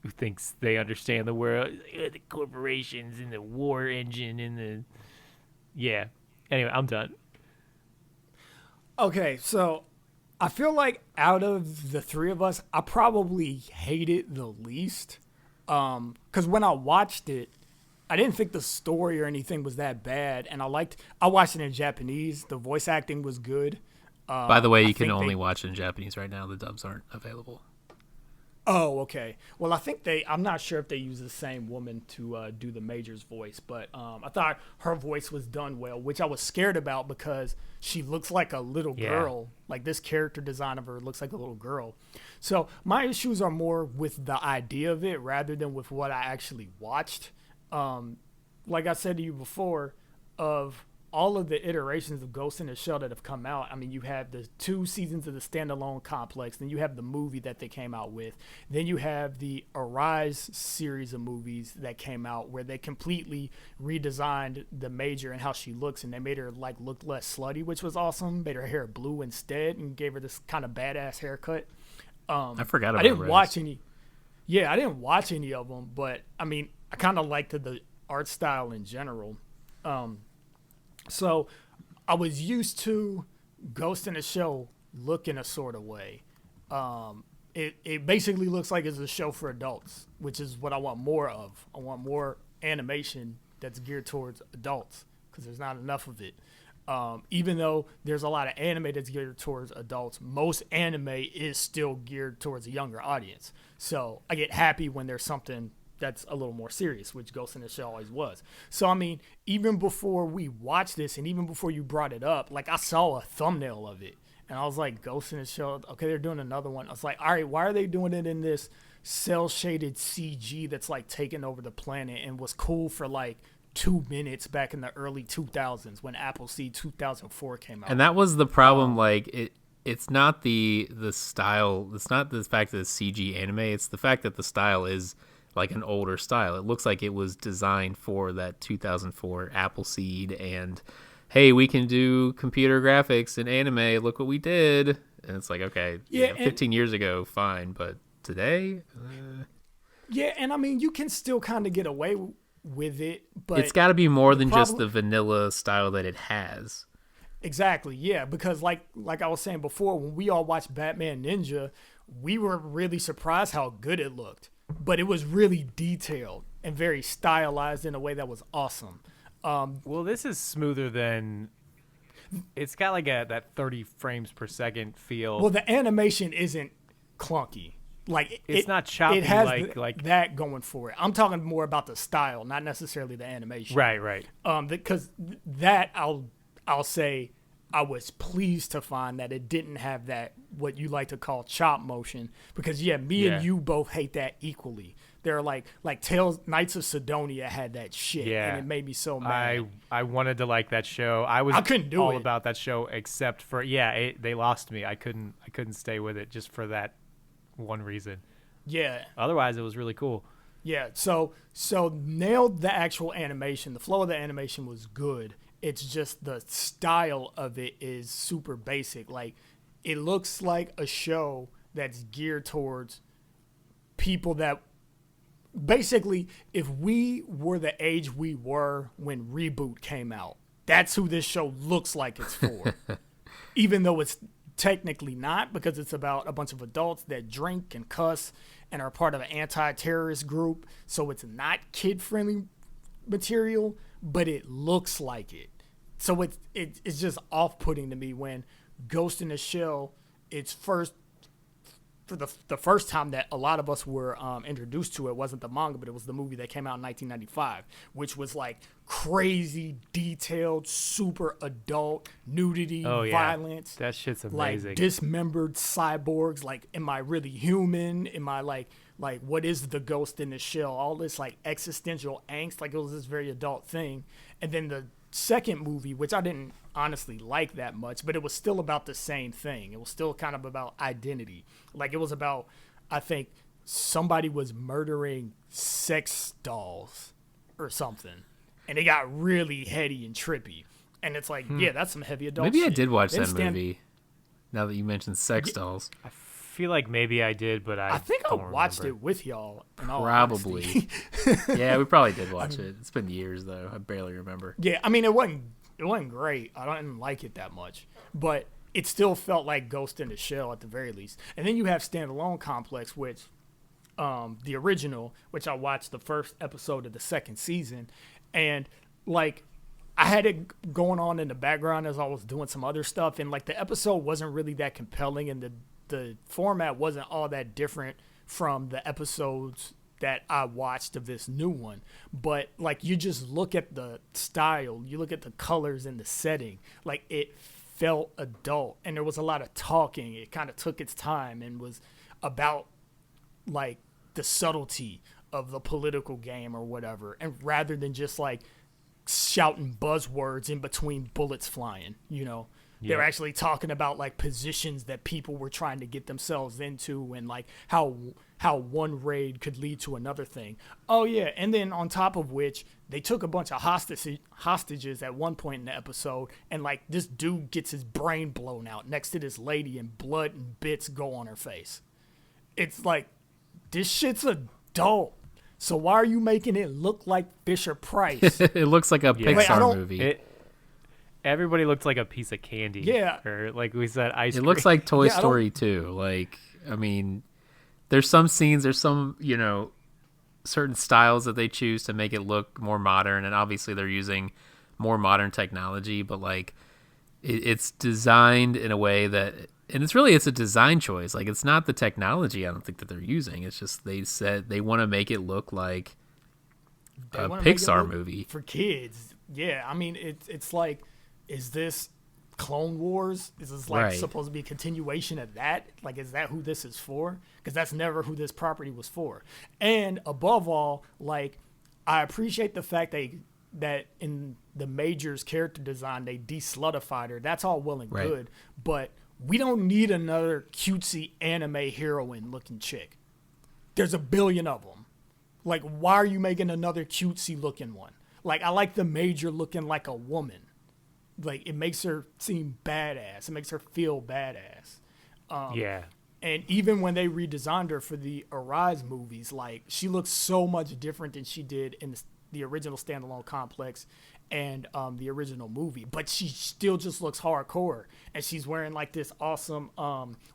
who thinks they understand the world. The corporations and the war engine and the Anyway, I'm done. Okay, so I feel like out of the three of us, I probably hate it the least. Because when I watched it, I didn't think the story or anything was that bad, and I watched it in Japanese. The voice acting was good. By the way, you can only watch it in Japanese right now. The dubs aren't available. Oh, okay. Well, I think I'm not sure if they use the same woman to do the Major's voice, but I thought her voice was done well, which I was scared about because she looks like a little Yeah. girl. Like this character design of her looks like a little girl. So my issues are more with the idea of it rather than with what I actually watched. Like I said to you before, of all of the iterations of Ghost in the Shell that have come out, I mean, you have the 2 seasons of the standalone complex, then you have the movie that they came out with, then you have the Arise series of movies that came out where they completely redesigned the Major and how she looks, and they made her like look less slutty, which was awesome. Made her hair blue instead and gave her this kind of badass haircut. I forgot about I didn't Rose. watch any. Yeah, I didn't watch any of them, but I mean, I kind of liked the art style in general. So I was used to Ghost in the Shell looking a sort of way. It basically looks like it's a show for adults, which is what I want more of. I want more animation that's geared towards adults because there's not enough of it. Even though there's a lot of anime that's geared towards adults, most anime is still geared towards a younger audience. So I get happy when there's something that's a little more serious, which Ghost in the Shell always was. So, I mean, even before we watched this and even before you brought it up, like I saw a thumbnail of it and I was like, Ghost in the Shell, okay, they're doing another one. I was like, all right, why are they doing it in this cell shaded CG that's like taking over the planet and was cool for like 2 minutes back in the early 2000s when Appleseed 2004 came out. And that was the problem. It's not the style. It's not the fact that it's CG anime. It's the fact that the style is like an older style. It looks like it was designed for that 2004 Appleseed and, hey, we can do computer graphics in anime. Look what we did. And it's like, okay, Yeah, 15 years ago, fine. But today? Yeah, and I mean, you can still kind of get away with it, but It's got to be more than just problem- the vanilla style that it has. Exactly, yeah, because like I was saying before, when we all watched Batman Ninja, we were really surprised how good it looked. But it was really detailed and very stylized in a way that was awesome. Well, this is smoother than. It's got like that 30 frames per second feel. Well, the animation isn't clunky. Like It's not choppy It has like- that going for it. I'm talking more about the style, not necessarily the animation. right. Because that I'll say I was pleased to find that it didn't have that what you like to call chop motion, because me Yeah. and you both hate that equally. They're like Tales Knights of Sidonia had that shit, Yeah. and it made me so mad. I wanted to like that show. I couldn't do all it. about that show except for they lost me. I couldn't stay with it just for that one reason. Yeah. Otherwise, it was really cool. Yeah, so nailed the actual animation. The flow of the animation was good. It's just the style of it is super basic. Like, it looks like a show that's geared towards people that basically, if we were the age we were when Reboot came out, that's who this show looks like it's for. Even though it's technically not, because it's about a bunch of adults that drink and cuss and are part of an anti-terrorist group. So it's not kid-friendly material, but it looks like it. So it's just off-putting to me when Ghost in the Shell, it's for the first time that a lot of us were introduced to it wasn't the manga, but it was the movie that came out in 1995, which was like crazy detailed, super adult, nudity, violence. That shit's amazing. Like dismembered cyborgs. Like, am I really human? Am I like what is the Ghost in the Shell? All this like existential angst. Like, it was this very adult thing. And then the second movie, which I didn't honestly like that much, but it was still about the same thing. It was still kind of about identity. Like, it was about, I think, somebody was murdering sex dolls or something, and it got really heady and trippy. And it's like, yeah, that's some heavy adult Maybe shit. I did watch Then that movie. Now that you mentioned sex dolls, I feel like maybe I did, but I think I don't watched remember. it with y'all. In all probably. honesty. Yeah, we probably did watch it. It's been years though. I barely remember. Yeah, I mean, it wasn't great. I didn't like it that much, but it still felt like Ghost in the Shell at the very least. And then you have Standalone Complex, which the original, which I watched the first episode of the second season, and like I had it going on in the background as I was doing some other stuff, and like the episode wasn't really that compelling, and the format wasn't all that different from the episodes that I watched of this new one. But like, you just look at the style, you look at the colors and the setting, like it felt adult, and there was a lot of talking. It kind of took its time and was about like the subtlety of the political game or whatever, and rather than just like shouting buzzwords in between bullets flying, you know. They're actually talking about like positions that people were trying to get themselves into, and like how one raid could lead to another thing. Oh yeah, and then on top of which, they took a bunch of hostages at one point in the episode, and like this dude gets his brain blown out next to this lady, and blood and bits go on her face. It's like, this shit's adult. So why are you making it look like Fisher Price? It looks like a Pixar movie. Everybody looks like a piece of candy. Yeah. Or like we said, ice cream. It looks like Toy Story 2. Like, I mean, there's some scenes, there's some, you know, certain styles that they choose to make it look more modern, and obviously they're using more modern technology, but like it's designed in a way that, and it's a design choice. Like, it's not the technology I don't think that they're using. It's just they said they want to make it look like a Pixar movie for kids. Yeah, I mean, it's like, is this Clone Wars? Is this like supposed to be a continuation of that? Like, is that who this is for? Because that's never who this property was for. And above all, like, I appreciate the fact that in the Major's character design, they de-slutified her. That's all well and good, but we don't need another cutesy anime heroine looking chick. There's a billion of them. Like, why are you making another cutesy looking one? Like, I like the Major looking like a woman. Like, it makes her seem badass. It makes her feel badass. And even when they redesigned her for the Arise movies, like, she looks so much different than she did in the original standalone complex and the original movie. But she still just looks hardcore. And she's wearing, like, this awesome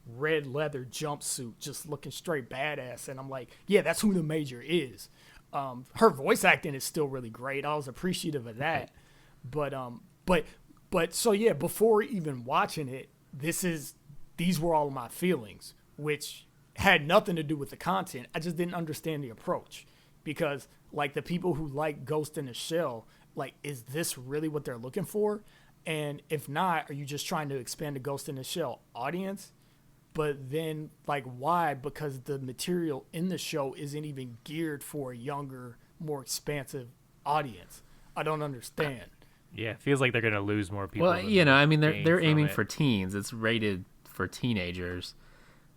red leather jumpsuit, just looking straight badass. And I'm like, yeah, that's who the Major is. Her voice acting is still really great. I was appreciative of that. But so yeah, before even watching it, these were all of my feelings, which had nothing to do with the content. I just didn't understand the approach, because like the people who like Ghost in the Shell, like, is this really what they're looking for? And if not, are you just trying to expand the Ghost in the Shell audience? But then, like, why? Because the material in the show isn't even geared for a younger, more expansive audience. I don't understand. Yeah, it feels like they're gonna lose more people. Well, you know, I mean, they're aiming for teens. It's rated for teenagers,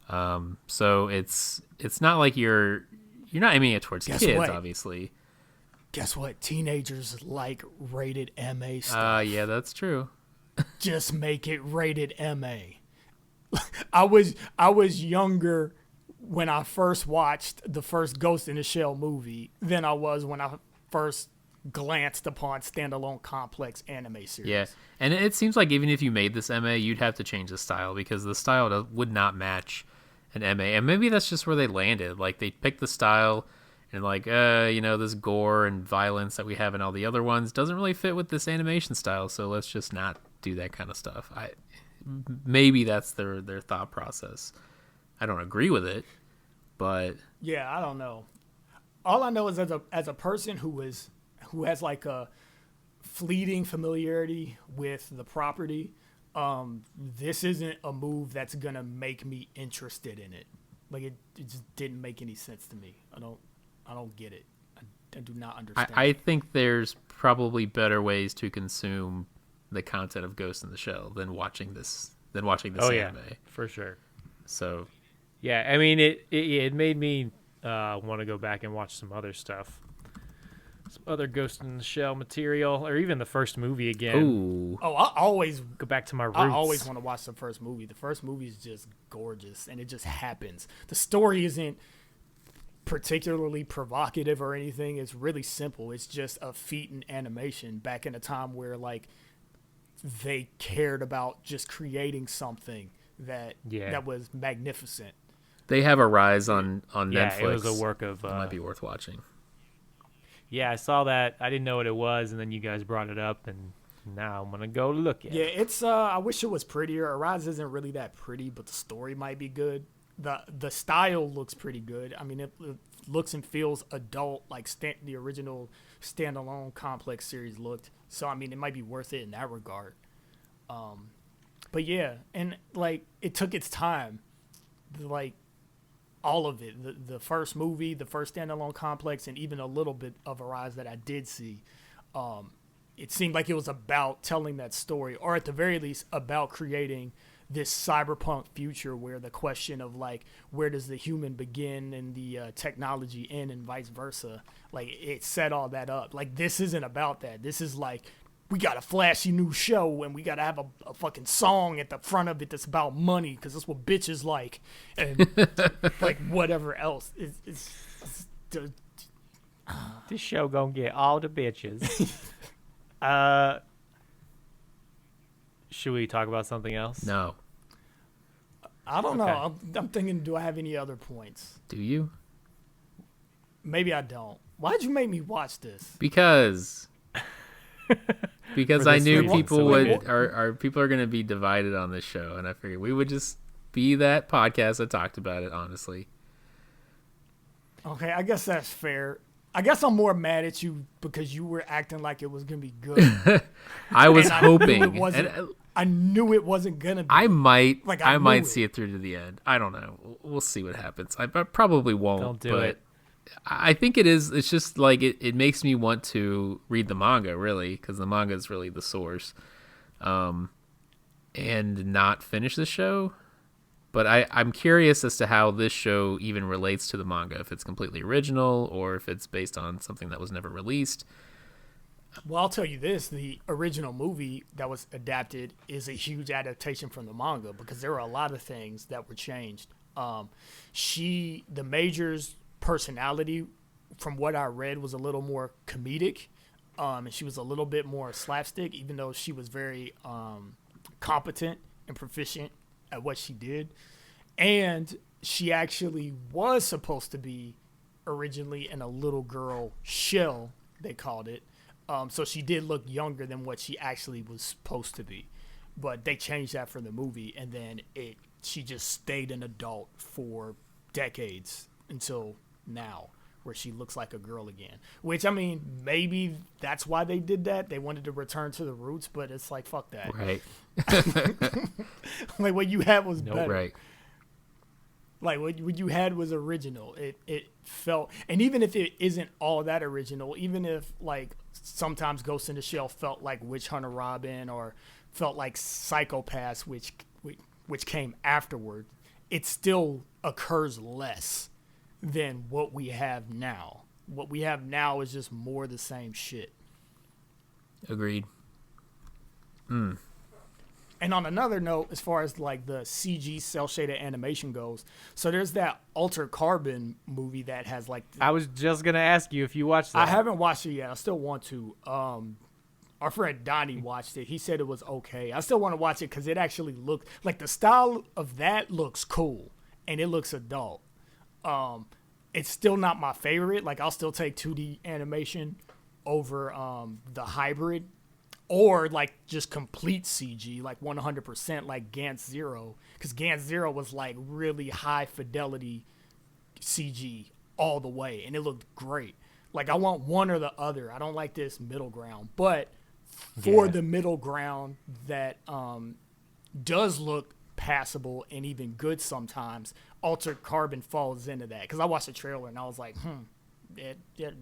so it's not like you're not aiming it towards kids, obviously. Guess what? Teenagers like rated MA stuff. Yeah, that's true. Just make it rated MA. I was younger when I first watched the first Ghost in the Shell movie than I was when I first glanced upon standalone complex anime series. Yeah, and it seems like even if you made this MA, you'd have to change the style, because the style would not match an MA. And maybe that's just where they landed. Like, they picked the style and like, you know, this gore and violence that we have in all the other ones doesn't really fit with this animation style, so let's just not do that kind of stuff. Maybe that's their thought process. I don't agree with it, but yeah, I don't know. All I know is as a person who has like a fleeting familiarity with the property, this isn't a move that's gonna make me interested in it. Like, it just didn't make any sense to me. I don't get it. I do not understand. I think there's probably better ways to consume the content of Ghost in the Shell than watching this anime. Yeah, for sure. So yeah, I mean, it made me want to go back and watch some other stuff. Some other Ghost in the Shell material, or even the first movie again. Ooh. Oh, I always go back to my roots. I always want to watch the first movie. The first movie is just gorgeous, and it just happens. The story isn't particularly provocative or anything. It's really simple. It's just a feat in animation back in a time where, like, they cared about just creating something that was magnificent. They have a Rise on Netflix. Yeah, it was a work of... it might be worth watching. Yeah, I saw that. I didn't know what it was, and then you guys brought it up, and now I'm going to go look at it. Yeah, it's... I wish it was prettier. Arise isn't really that pretty, but the story might be good. the style looks pretty good. I mean, it looks and feels adult like the original standalone Complex series looked. So I mean, it might be worth it in that regard. But yeah, and like it took its time, like all of it. The first movie, the first standalone Complex, and even a little bit of Arise that I did see. It seemed like it was about telling that story, or at the very least about creating this cyberpunk future where the question of like where does the human begin and the technology end and vice versa, like it set all that up. Like this isn't about that. This is like we got a flashy new show and we got to have a fucking song at the front of it that's about money because that's what bitches like, and like whatever else. This show gonna get all the bitches. Should we talk about something else? No. I don't know. Okay. I'm thinking, do I have any other points? Do you? Maybe I don't. Why'd you make me watch this? Because I knew reason, people so would are people are going to be divided on this show, and I figured we would just be that podcast that talked about it honestly. Okay, I guess that's fair. I guess I'm more mad at you because you were acting like it was gonna be good. I was And hoping. I knew it wasn't gonna be. I might I knew might it. see it through to the end. I don't know. We'll see what happens. I probably won't. Don't do but it. I think it is. It's just like it makes me want to read the manga, really, because the manga is really the source, and not finish the show. But I'm curious as to how this show even relates to the manga, if it's completely original or if it's based on something that was never released. Well, I'll tell you this: the original movie that was adapted is a huge adaptation from the manga because there were a lot of things that were changed. The Major's personality, from what I read, was a little more comedic, and she was a little bit more slapstick, even though she was very competent and proficient at what she did. And she actually was supposed to be originally in a little girl shell, they called it. So she did look younger than what she actually was supposed to be. But they changed that for the movie, and then she just stayed an adult for decades until now, where she looks like a girl again. Which, I mean, maybe that's why they did that. They wanted to return to the roots, but it's like, fuck that. Right. Like, what you had was better. Right. Like, what you had was original. It felt, and even if it isn't all that original, even if, like, sometimes Ghost in the Shell felt like Witch Hunter Robin or felt like Psychopaths, which came afterward, it still occurs less than what we have now. What we have now is just more the same shit. Agreed. And on another note, as far as like the CG cell shaded animation goes, so there's that Altered Carbon movie that has like. I was just gonna ask you if you watched that. I haven't watched it yet. I still want to. Our friend Donnie watched it. He said it was okay. I still want to watch it because it actually looked like the style of that looks cool and it looks adult. It's still not my favorite. Like, I'll still take 2D animation over the hybrid, or like just complete CG, like 100%, like Gantz Zero, because Gantz Zero was like really high fidelity CG all the way, and it looked great. Like, I want one or the other. I don't like this middle ground, but for the middle ground that does look passable and even good sometimes, Altered Carbon falls into that, because I watched the trailer and I was like,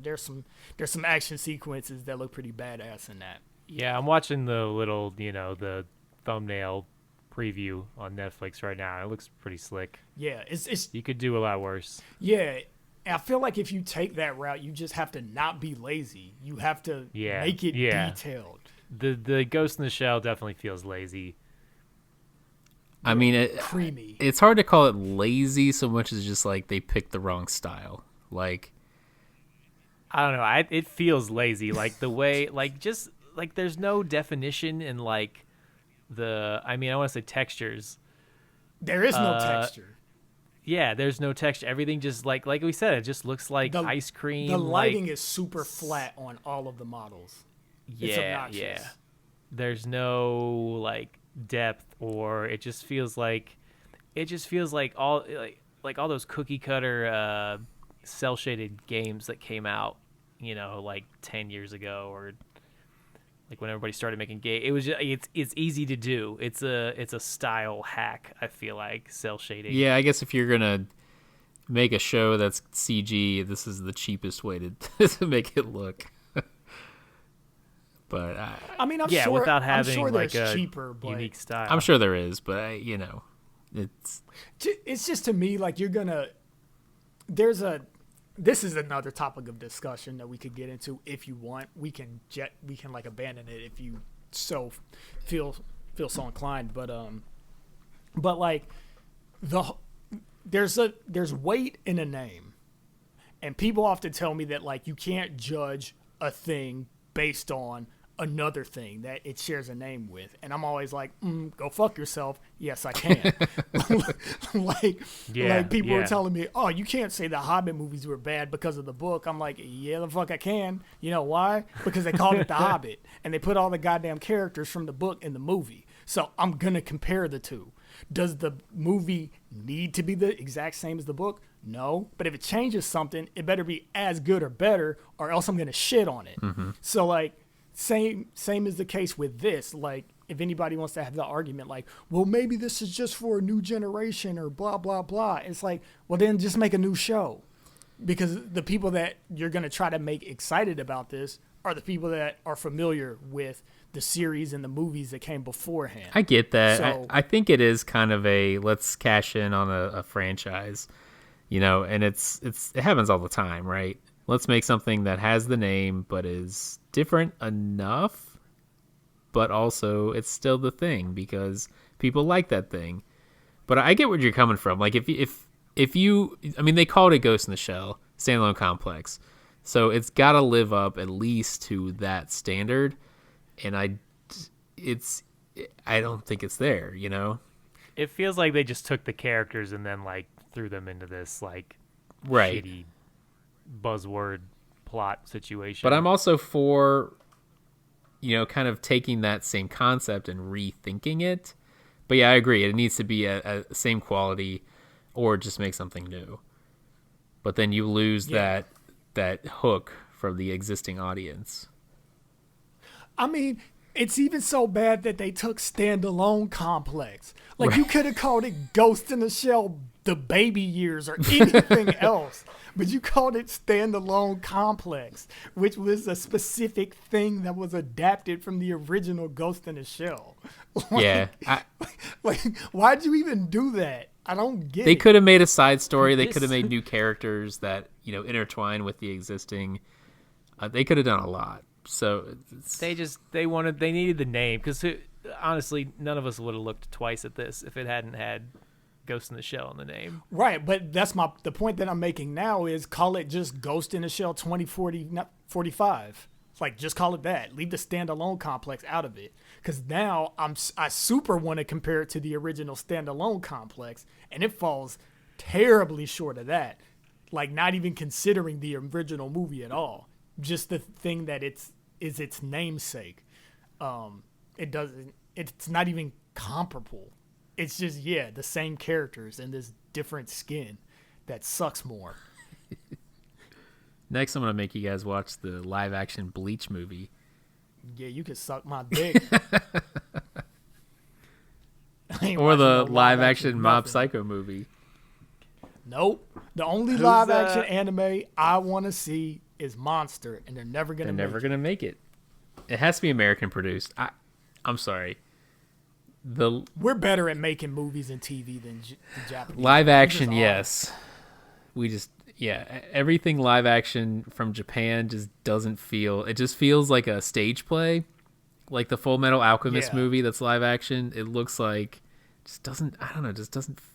there's some action sequences that look pretty badass in that. Yeah, I'm watching the little, the thumbnail preview on Netflix right now. It looks pretty slick. Yeah, it's You could do a lot worse. yeah. I feel like if you take that route, you just have to not be lazy. You have to make it detailed. The Ghost in the Shell definitely feels lazy. I mean, Creamy. It's hard to call it lazy so much as just like they picked the wrong style. Like, I don't know. It feels lazy. Like the way, just like there's no definition in like I want to say textures. There is no texture. Yeah, there's no texture. Everything just like we said, it just looks like ice cream. The lighting is super flat on all of the models. It's obnoxious. There's no like depth, or it just feels like it just feels like all all those cookie cutter cell shaded games that came out, like 10 years ago, or like when everybody started making game. It was just, it's easy to do. It's a style hack. I feel like cell shading. Yeah, I guess if you're gonna make a show that's CG, this is the cheapest way to to make it look. But I mean, I'm yeah, sure, without I'm having sure like there's a cheaper, but unique style. I'm sure there is, but it's just, to me, like, this is another topic of discussion that we could get into if you want. We can like abandon it if you so feel so inclined, but like there's weight in a name, and people often tell me that, like, you can't judge a thing based on another thing that it shares a name with, and I'm always like, go fuck yourself. Yes, I can. like people are telling me, oh, you can't say the Hobbit movies were bad because of the book. I'm like, yeah, the fuck I can. You know why? Because they called it the Hobbit, and they put all the goddamn characters from the book in the movie. So I'm gonna compare the two. Does the movie need to be the exact same as the book? No, but if it changes something, it better be as good or better, or else I'm gonna shit on it. So, like, same is the case with this. Like, if anybody wants to have the argument, like, well, maybe this is just for a new generation or blah blah blah, it's like, well, then just make a new show, because the people that you're gonna try to make excited about this are the people that are familiar with the series and the movies that came beforehand. I get that. So, I think it is kind of a let's cash in on a franchise, and it happens all the time, right? Let's make something that has the name but is different enough, but also it's still the thing because people like that thing. But I get where you're coming from. Like, if you, I mean, they called it Ghost in the Shell, standalone complex, so it's got to live up at least to that standard. And I don't think it's there, It feels like they just took the characters and then, like, threw them into this, like, right, shitty buzzword plot situation. But I'm also for, kind of taking that same concept and rethinking it. But yeah, I agree. It needs to be a same quality, or just make something new. But then you lose that hook from the existing audience. I mean, it's even so bad that they took Standalone Complex. Like, right. You could have called it Ghost in the Shell, The Baby Years, or anything else. But you called it Standalone Complex, which was a specific thing that was adapted from the original Ghost in the Shell. Yeah. Why'd you even do that? I don't get it. They could have made a side story. They could have made new characters that, intertwine with the existing. They could have done a lot. So they needed the name, because honestly, none of us would have looked twice at this if it hadn't had Ghost in the Shell in the name. Right, but that's the point that I'm making now is call it just Ghost in the Shell 2045. It's like, just call it that. Leave the Standalone Complex out of it, because now I super want to compare it to the original Standalone Complex, and it falls terribly short of that. Like, not even considering the original movie at all. Just the thing that is its namesake. It's not even comparable. It's just, the same characters and this different skin that sucks more. Next, I'm going to make you guys watch the live action Bleach movie. Yeah, you can suck my dick. Or the live action Mob Psycho movie. Nope. The only live action anime I want to see is Monster, and they're never going to make it. It has to be American produced. I'm sorry. We're better at making movies and TV than the Japanese. Live action, yes. Everything live action from Japan just doesn't feel. It just feels like a stage play, like the Full Metal Alchemist movie that's live action. It looks like just doesn't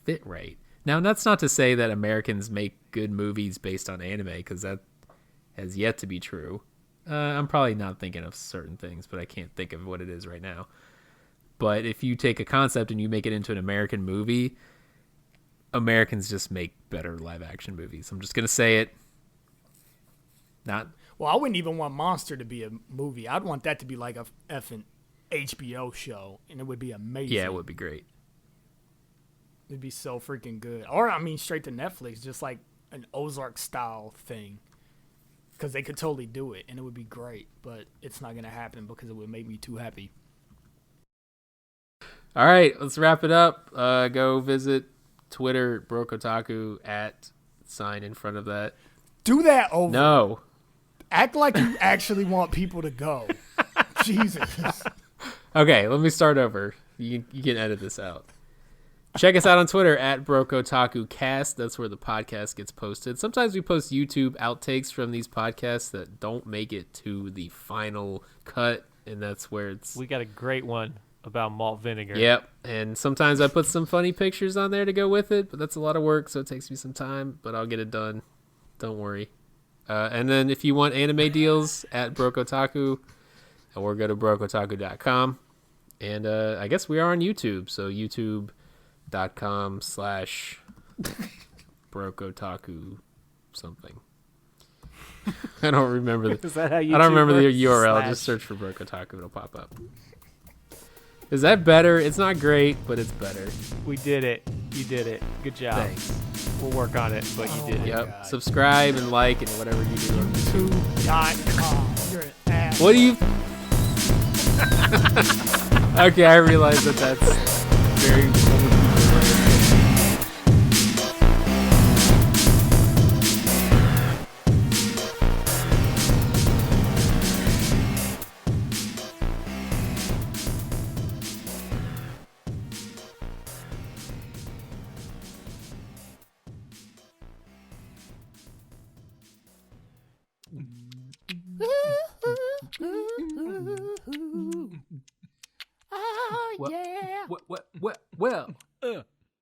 fit right. Now, that's not to say that Americans make good movies based on anime, because that has yet to be true. I'm probably not thinking of certain things, but I can't think of what it is right now. But if you take a concept and you make it into an American movie, Americans just make better live action movies. I'm just going to say it. Well, I wouldn't even want Monster to be a movie. I'd want that to be like a effing HBO show, and it would be amazing. Yeah, it would be great. It'd be so freaking good. Or I mean, straight to Netflix, just like an Ozark style thing, because they could totally do it and it would be great. But it's not gonna happen because it would make me too happy. All right, let's wrap it up. Go visit Twitter, Broke Otaku, at sign in front of that. Do that over. No. Act like you actually want people to go. Jesus. Okay, let me start over. You can edit this out. Check us out on Twitter at BrokeOtakuCast. That's where the podcast gets posted. Sometimes we post YouTube outtakes from these podcasts that don't make it to the final cut, and that's where it's... We got a great one about malt vinegar. Yep, and sometimes I put some funny pictures on there to go with it, but that's a lot of work, so it takes me some time, but I'll get it done. Don't worry. And then if you want anime deals, at Broke Otaku, or go to brokeotaku.com. And I guess we are on YouTube, so youtube.com/brokeotaku something. I don't remember Is that how YouTube I don't remember the works? URL. Just search for Broke Otaku, it'll pop up. Is that better? It's not great, but it's better. We did it. You did it. Good job. Thanks. We'll work on it, but you did it. Yep. God. Subscribe and like and whatever you do. YouTube.com. You're an ass. What do you... Okay, I realize that's very...